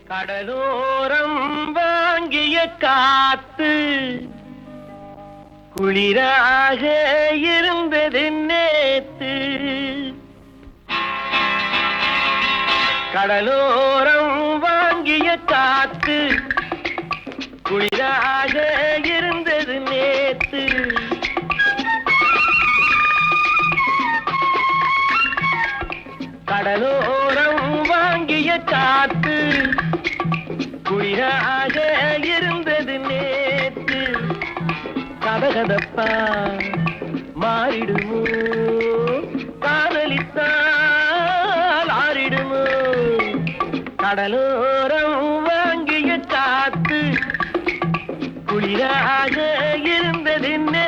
கடலோரம் வாங்கிய காத்து குளிராக இருந்தது நேத்து. கடலோரம் வாங்கிய காத்து குளிராக இருந்தது நேத்து. கடலோரம் வாங்கிய காத்து குளிராக இருந்தது நேத்து. கதகதப்பா மாறிடுமோ, காதலித்தால் ஆறிடுமோ. கடலோரம் வாங்கிய காத்து குளிராக இருந்தது நேத்து.